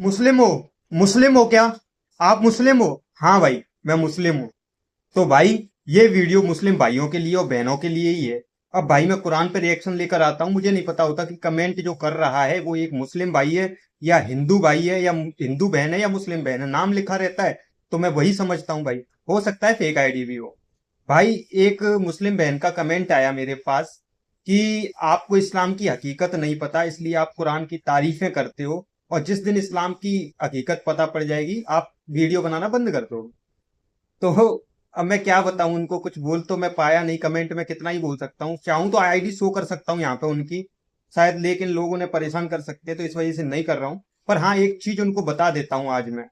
मुस्लिम हो? मुस्लिम हो क्या? आप मुस्लिम हो? हाँ भाई, मैं मुस्लिम हूँ। तो भाई, ये वीडियो मुस्लिम भाइयों के लिए और बहनों के लिए ही है। अब भाई, मैं कुरान पे रिएक्शन लेकर आता हूँ, मुझे नहीं पता होता कि कमेंट जो कर रहा है वो एक मुस्लिम भाई है या हिंदू भाई है या हिंदू बहन है या मुस्लिम बहन है। नाम लिखा रहता है तो मैं वही समझता हूँ भाई। हो सकता है फेक आईडी भी हो। भाई, एक मुस्लिम बहन का कमेंट आया मेरे पास कि आपको इस्लाम की हकीकत नहीं पता, इसलिए आप कुरान की तारीफें करते हो, और जिस दिन इस्लाम की हकीकत पता पड़ जाएगी आप वीडियो बनाना बंद कर दो। तो अब मैं क्या बताऊं उनको, कुछ बोल तो मैं पाया नहीं, कमेंट में कितना ही बोल सकता हूँ। चाहूं तो आईडी शो कर सकता हूँ यहाँ पे उनकी शायद, लेकिन लोग उन्हें परेशान कर सकते हैं तो इस वजह से नहीं कर रहा हूँ। पर हाँ, एक चीज उनको बता देता हूँ आज मैं,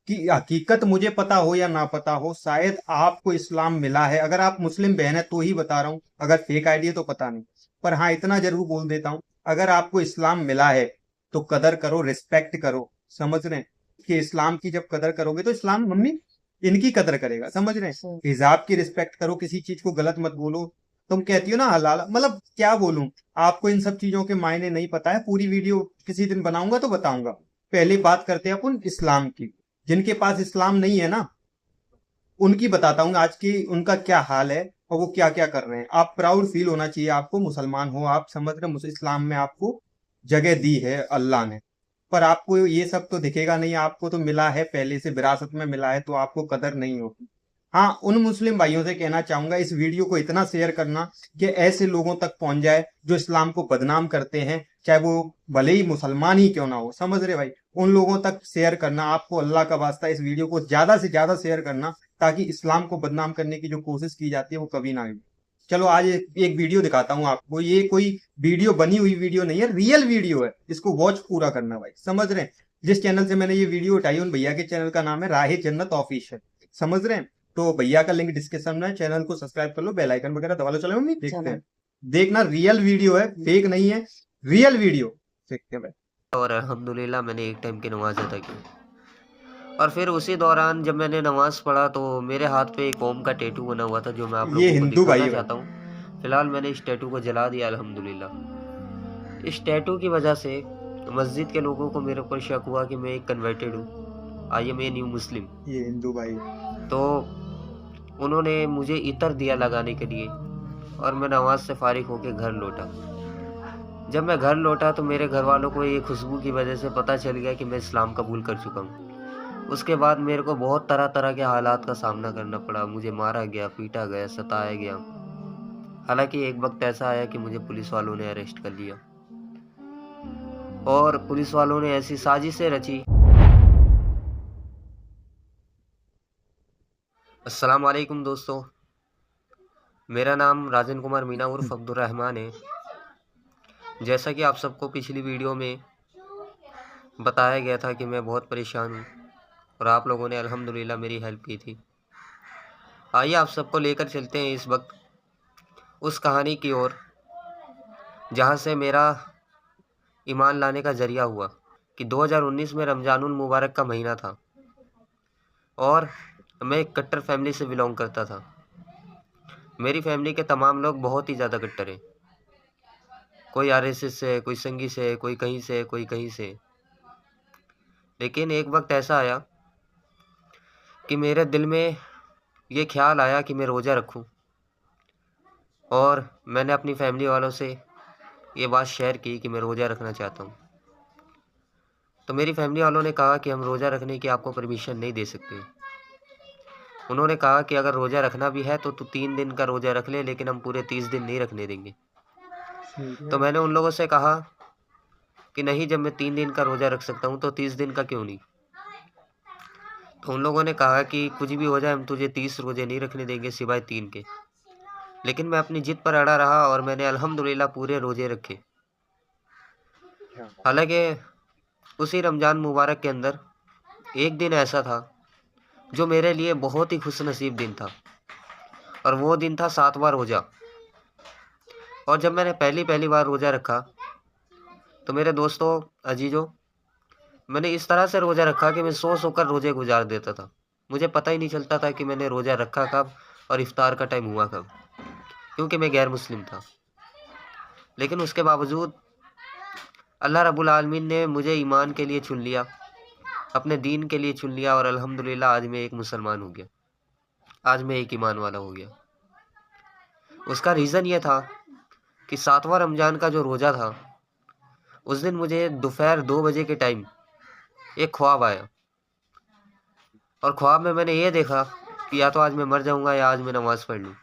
कि हकीकत मुझे पता हो या ना पता हो, शायद आपको इस्लाम मिला है। अगर आप मुस्लिम बहन है तो ही बता रहा हूँ, अगर फेक आईडी है तो पता नहीं। पर हाँ, इतना जरूर बोल देता हूँ, अगर आपको इस्लाम मिला है तो कदर करो, रिस्पेक्ट करो। समझ रहे हैं? कि इस्लाम की जब कदर करोगे तो इस्लाम मम्मी इनकी कदर करेगा। समझ रहे हैं? हिजाब की रिस्पेक्ट करो, किसी चीज को गलत मत बोलो। तुम कहती हो ना हलाल, मतलब क्या बोलूं, आपको इन सब चीजों के मायने नहीं पता है। पूरी वीडियो किसी दिन बनाऊंगा तो बताऊंगा। पहले बात करते हैं अपन इस्लाम की। जिनके पास इस्लाम नहीं है ना, उनकी बताता हूँ आज की उनका क्या हाल है और वो क्या क्या कर रहे हैं। आप प्राउड फील होना चाहिए आपको, मुसलमान हो आप। समझ रहे हो? इस्लाम में आपको जगह दी है अल्लाह ने। पर आपको ये सब तो दिखेगा नहीं, आपको तो मिला है पहले से, विरासत में मिला है, तो आपको कदर नहीं होगी। हाँ, उन मुस्लिम भाइयों से कहना चाहूंगा, इस वीडियो को इतना शेयर करना कि ऐसे लोगों तक पहुंच जाए जो इस्लाम को बदनाम करते हैं, चाहे वो भले ही मुसलमान ही क्यों ना हो। समझ रहे भाई? उन लोगों तक शेयर करना, आपको अल्लाह का वास्ता इस वीडियो को ज्यादा से ज्यादा शेयर करना, ताकि इस्लाम को बदनाम करने की जो कोशिश की जाती है वो कभी ना हो। चलो आज एक वीडियो दिखाता हूँ आपको। ये कोई वीडियो बनी हुई वीडियो नहीं है, रियल वीडियो है। इसको वॉच पूरा करना भाई। समझ रहे हैं? जिस चैनल से मैंने ये वीडियो उठाई, उन भैया के चैनल का नाम है राहे जन्नत ऑफिशियल। समझ रहे हैं? तो भैया का लिंक डिस्क्रिप्शन में है, चैनल को सब्सक्राइब कर लो, बेल आइकन वगैरह दबा लो। चलो मम्मी देखते हैं। देखना, रियल वीडियो है, फेक नहीं है, रियल वीडियो। देखते हैं भाई। और अल्हम्दुलिल्लाह मैंने एक टाइम की नमाज़ अदा की। और फिर उसी दौरान जब मैंने नमाज़ पढ़ा तो मेरे हाथ पे एक ओम का टैटू बना हुआ था, जो मैं आप ये लोगों को हिंदू भाई दिखाना है भाई। चाहता हूँ। फ़िलहाल मैंने इस टैटू को जला दिया अल्हम्दुलिल्लाह। इस टैटू की वजह से मस्जिद के लोगों को मेरे ऊपर शक हुआ कि मैं एक कन्वर्टेड हूँ, आई एम ए न्यू मुस्लिम। ये हिंदू भाई है। तो उन्होंने मुझे इतर दिया लगाने के लिए, और मैं नमाज़ से फ़ारिग होकर घर लौटा। जब मैं घर लौटा तो मेरे घर वालों को ये खुशबू की वजह से पता चल गया कि मैं इस्लाम कबूल कर चुका हूँ। उसके बाद मेरे को बहुत तरह तरह के हालात का सामना करना पड़ा। मुझे मारा गया, पीटा गया, सताया गया। हालांकि एक वक्त ऐसा आया कि मुझे पुलिस वालों ने अरेस्ट कर लिया, और पुलिस वालों ने ऐसी साजिशें रची। अस्सलाम वालेकुम दोस्तों, मेरा नाम राजन कुमार मीना उर्फ अब्दुल रहमान है। जैसा कि आप सबको पिछली वीडियो में बताया गया था कि मैं बहुत परेशान हूँ, और आप लोगों ने अल्हम्दुलिल्लाह मेरी हेल्प की थी। आइए आप सबको लेकर चलते हैं इस वक्त उस कहानी की ओर, जहाँ से मेरा ईमान लाने का ज़रिया हुआ। कि 2019 में रमज़ानुल मुबारक का महीना था, और मैं एक कट्टर फैमिली से बिलोंग करता था। मेरी फैमिली के तमाम लोग बहुत ही ज़्यादा कट्टर हैं। कोई आरएसएस से है, कोई संघी से है, कोई कहीं से है, कोई कहीं से है। लेकिन एक वक्त ऐसा आया कि मेरे दिल में ये ख्याल आया कि मैं रोज़ा रखूं, और मैंने अपनी फैमिली वालों से ये बात शेयर की कि मैं रोज़ा रखना चाहता हूं। तो मेरी फैमिली वालों ने कहा कि हम रोज़ा रखने की आपको परमिशन नहीं दे सकते। उन्होंने कहा कि अगर रोज़ा रखना भी है तो तू 3 दिन का रोज़ा रख ले, लेकिन हम पूरे 30 दिन नहीं रखने देंगे। ठीक तो है। मैंने उन लोगों से कहा कि नहीं, जब मैं 3 दिन का रोज़ा रख सकता हूँ तो 30 दिन का क्यों नहीं। तो उन लोगों ने कहा कि कुछ भी हो जाए, हम तुझे 30 रोज़े नहीं रखने देंगे सिवाय 3 के। लेकिन मैं अपनी जिद पर अड़ा रहा, और मैंने अल्हम्दुलिल्लाह पूरे रोज़े रखे। हालांकि उसी रमज़ान मुबारक के अंदर एक दिन ऐसा था जो मेरे लिए बहुत ही खुशनसीब दिन था, और वो दिन था 7वां रोज़ा। और जब मैंने पहली पहली बार रोज़ा रखा तो मेरे दोस्तों, अजीजों, मैंने इस तरह से रोज़ा रखा कि मैं सो सोकर रोज़े गुजार देता था। मुझे पता ही नहीं चलता था कि मैंने रोज़ा रखा कब और इफ्तार का टाइम हुआ कब, क्योंकि मैं गैर मुस्लिम था। लेकिन उसके बावजूद अल्लाह रब्बुल आलमीन ने मुझे ईमान के लिए चुन लिया, अपने दीन के लिए चुन लिया और अल्हम्दुलिल्लाह आज मैं एक मुसलमान हो गया, आज मैं एक ईमान वाला हो गया। उसका रीज़न ये था कि 7वां रमज़ान का जो रोज़ा था, उस दिन मुझे दोपहर 2 बजे के टाइम एक ख्वाब आया और ख्वाब में मैंने ये देखा कि या तो आज मैं मर जाऊँगा या आज मैं नमाज़ पढ़ लूँ।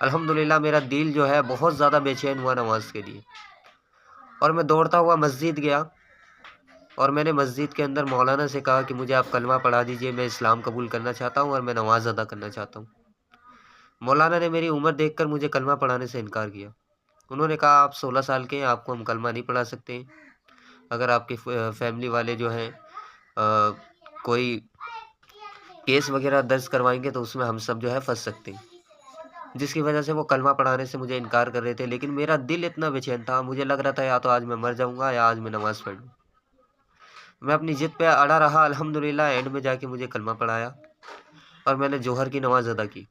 अल्हम्दुलिल्लाह मेरा दिल जो है बहुत ज़्यादा बेचैन हुआ नमाज़ के लिए और मैं दौड़ता हुआ मस्जिद गया और मैंने मस्जिद के अंदर मौलाना से कहा कि मुझे आप कलमा पढ़ा दीजिए, मैं इस्लाम कबूल करना चाहता हूँ और मैं नमाज़ अदा करना चाहता हूँ। मौलाना ने मेरी उम्र देखकर मुझे कलमा पढ़ाने से इनकार किया। उन्होंने कहा आप 16 साल के हैं, आपको हम कलमा नहीं पढ़ा सकते हैं। अगर आपके फैमिली वाले जो हैं कोई केस वगैरह दर्ज करवाएंगे तो उसमें हम सब जो है फंस सकते हैं। जिसकी वजह से वो कलमा पढ़ाने से मुझे इनकार कर रहे थे, लेकिन मेरा दिल इतना बेचैन था, मुझे लग रहा था या तो आज मैं मर जाऊँगा या आज मैं नमाज़ पढ़ लूँ। मैं अपनी ज़िद पे अड़ा रहा, अल्हम्दुलिल्लाह एंड में जाके मुझे कलमा पढ़ाया और मैंने जोहर की नमाज़ अदा की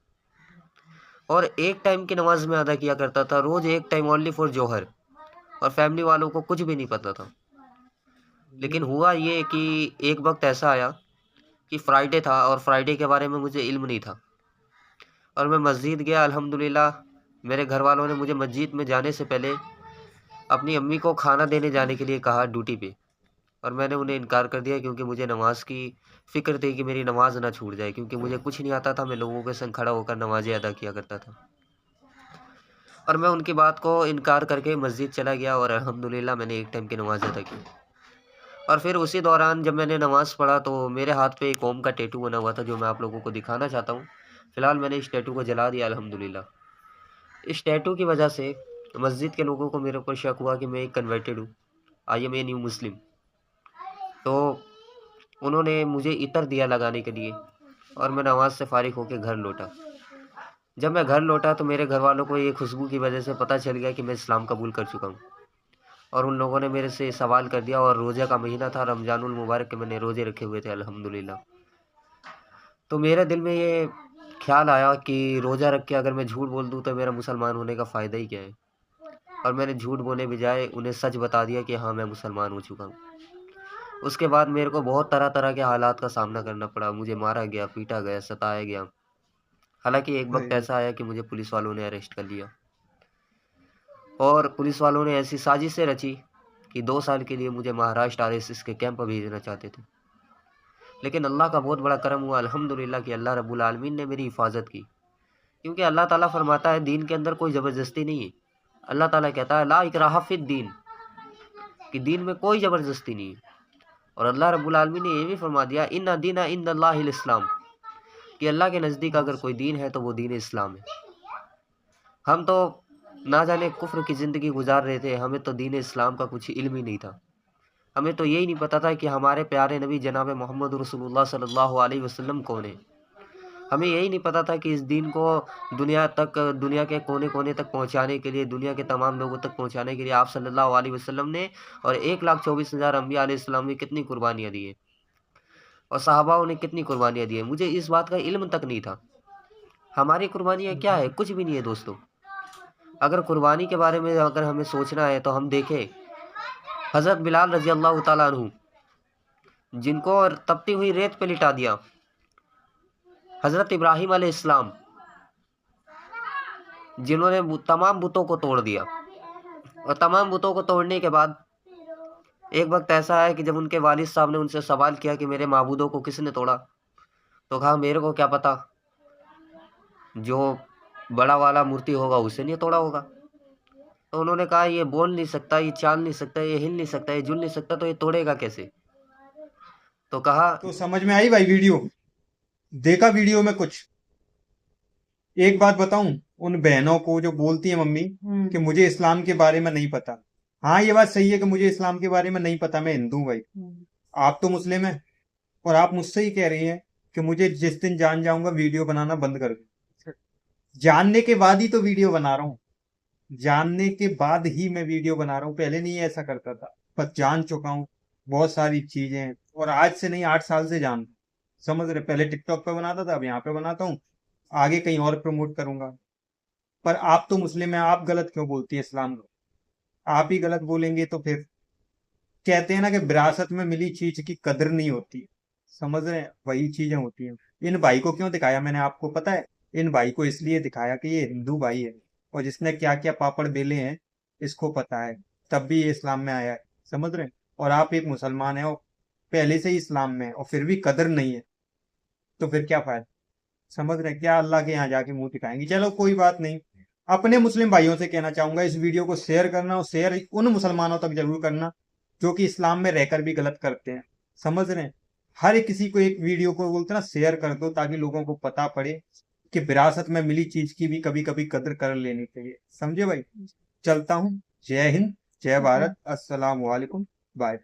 और एक टाइम की नमाज़ में अदा किया करता था, रोज़ एक टाइम ओनली फॉर जोहर, और फैमिली वालों को कुछ भी नहीं पता था। लेकिन हुआ ये कि एक वक्त ऐसा आया कि फ्राइडे था और फ्राइडे के बारे में मुझे इल्म नहीं था और मैं मस्जिद गया। अल्हम्दुलिल्लाह मेरे घर वालों ने मुझे मस्जिद में जाने से पहले अपनी अम्मी को खाना देने जाने के लिए कहा ड्यूटी पे, और मैंने उन्हें इनकार कर दिया क्योंकि मुझे नमाज़ की फ़िक्र थी कि मेरी नमाज़ ना छूट जाए, क्योंकि मुझे कुछ नहीं आता था। मैं लोगों के संग खड़ा होकर नमाज़ें अदा किया करता था और मैं उनकी बात को इनकार करके मस्जिद चला गया और अल्हम्दुलिल्लाह मैंने एक टाइम की नमाज़ अदा की। और फिर उसी दौरान जब मैंने नमाज़ पढ़ा तो मेरे हाथ पे एक ओम का टैटू बना हुआ था, जो मैं आप लोगों को दिखाना चाहता हूँ। फ़िलहाल मैंने इस टैटू को जला दिया अल्हम्दुलिल्लाह। इस टैटू की वजह से मस्जिद के लोगों को मेरे ऊपर शक हुआ कि मैं एक कन्वर्टेड हूँ, आई एम ए न्यू मुस्लिम। तो उन्होंने मुझे इतर दिया लगाने के लिए और मैं नमाज़ से फ़ारिग होकर घर लौटा। जब मैं घर लौटा तो मेरे घर वालों को ये खुशबू की वजह से पता चल गया कि मैं इस्लाम कबूल कर चुका हूँ और उन लोगों ने मेरे से सवाल कर दिया। और रोज़े का महीना था, रमज़ानुल मुबारक के मैंने रोज़े रखे हुए थे अल्हम्दुलिल्लाह। तो मेरे दिल में ये ख्याल आया कि रोज़ा रख के अगर मैं झूठ बोल दूँ तो मेरा मुसलमान होने का फ़ायदा ही क्या है। और मैंने झूठ बोलने बजाय उन्हें सच बता दिया कि हाँ मैं मुसलमान हो चुका हूँ। उसके बाद मेरे को बहुत तरह तरह के हालात का सामना करना पड़ा। मुझे मारा गया, पीटा गया, सताया गया। हालांकि एक वक्त भाई ऐसा आया कि मुझे पुलिस वालों ने अरेस्ट कर लिया और पुलिस वालों ने ऐसी साजिशें रची कि 2 साल के लिए मुझे महाराष्ट्र आरएसएस के कैंप भेजना चाहते थे। लेकिन अल्लाह का बहुत बड़ा करम हुआ अल्हम्दुलिल्लाह कि अल्लाह रब्बुल आलमीन ने मेरी हिफाजत की, क्योंकि अल्लाह ताला फरमाता है दीन के अंदर कोई ज़बरदस्ती नहीं है। अल्लाह ताला कहता है ला इकराहा फिद दीन, कि दीन में कोई ज़बरदस्ती नहीं है। और अल्लाह रब्बुल आलमीन ने ये भी फरमा दिया इन्ना दीना इंदल्लाहिल इस्लाम, कि अल्लाह के नज़दीक अगर कोई दीन है तो वो दीन इस्लाम है। हम तो ना जाने कुफ्र की ज़िंदगी गुजार रहे थे, हमें तो दीन इस्लाम का कुछ इल्म ही नहीं था। हमें तो यही नहीं पता था कि हमारे प्यारे नबी जनाब मोहम्मद रसूलुल्लाह सल्लल्लाहु अलैहि वसल्लम कौन है। हमें यही नहीं पता था कि इस दीन को दुनिया के कोने कोने तक पहुंचाने के लिए, दुनिया के तमाम लोगों तक पहुंचाने के लिए आप सल्लल्लाहु अलैहि वसल्लम ने और 1,24,000 अम्बिया अलैहिस्सलाम ने कितनी कुर्बानियाँ दी है और सहाबाओं ने कितनी कुर्बानियाँ दी है। मुझे इस बात का इल्म तक नहीं था। हमारी कुर्बानियाँ क्या है? कुछ भी नहीं है दोस्तों। अगर कुर्बानी के बारे में अगर हमें सोचना है तो हम देखें हज़रत बिलाल रजी अल्लाह ताला अन्हु, जिनको तपती हुई रेत पे लिटा दिया। हज़रत इब्राहीम अलैहिस्सलाम, जिन्होंने तमाम बुतों को तोड़ दिया। और तमाम बुतों को तोड़ने के बाद एक वक्त ऐसा है कि जब उनके वालिद साहब ने उनसे सवाल किया कि मेरे माबूदों को किसने तोड़ा, तो कहा मेरे को क्या पता, जो बड़ा वाला मूर्ति होगा उसे नहीं तोड़ा होगा। तो उन्होंने कहा ये बोल नहीं सकता, ये चाल नहीं सकता, ये हिल नहीं सकता, ये जुल नहीं सकता, तो ये तोड़ेगा कैसे। तो कहा तो समझ में आई भाई वीडियो? देखा वीडियो में कुछ? एक बात बताऊं उन बहनों को जो बोलती है मम्मी कि मुझे इस्लाम के बारे में नहीं पता। हाँ ये बात सही है कि मुझे इस्लाम के बारे में नहीं पता, मैं हिंदू हूं भाई, आप तो मुस्लिम हैं और आप मुझसे ही कह रही हैं कि मुझे जिस दिन जान जाऊंगा वीडियो बनाना बंद कर दूं। जानने के बाद ही तो वीडियो बना रहा हूँ, जानने के बाद ही मैं वीडियो बना रहा हूँ, पहले नहीं ऐसा करता था। पर जान चुका हूँ बहुत सारी चीजें, और आज से नहीं 8 साल से जान, समझ रहे? पहले टिकटॉक पे बनाता था, अब यहाँ पे बनाता हूँ, आगे कहीं और प्रमोट करूंगा। पर आप तो मुस्लिम हैं, आप गलत क्यों बोलती है इस्लाम को? आप ही गलत बोलेंगे तो फिर कहते हैं ना कि विरासत में मिली चीज की कदर नहीं होती, समझ रहे हैं, वही चीजें होती हैं। इन भाई को क्यों दिखाया मैंने आपको पता है? इन भाई को इसलिए दिखाया कि ये हिंदू भाई है, और जिसने क्या क्या पापड़ बेले हैं इसको पता है, तब भी ये इस्लाम में आया है, समझ रहे हैं। और आप एक मुसलमान है और पहले से ही इस्लाम में है और फिर भी कदर नहीं है, तो फिर क्या फायदा? समझ रहे हैं? क्या अल्लाह के यहाँ जाके मुंह दिखाएंगे? चलो कोई बात नहीं। अपने मुस्लिम भाइयों से कहना चाहूंगा इस वीडियो को शेयर करना, और शेयर उन मुसलमानों तक जरूर करना जो कि इस्लाम में रहकर भी गलत करते हैं, समझ रहे हैं। हर एक किसी को एक वीडियो को बोलते ना शेयर कर दो, ताकि लोगों को पता पड़े कि विरासत में मिली चीज की भी कभी कभी कदर कर लेनी चाहिए, समझे भाई। चलता हूँ। जय हिंद, जय भारत, अस्सलाम वालेकुम, बाय।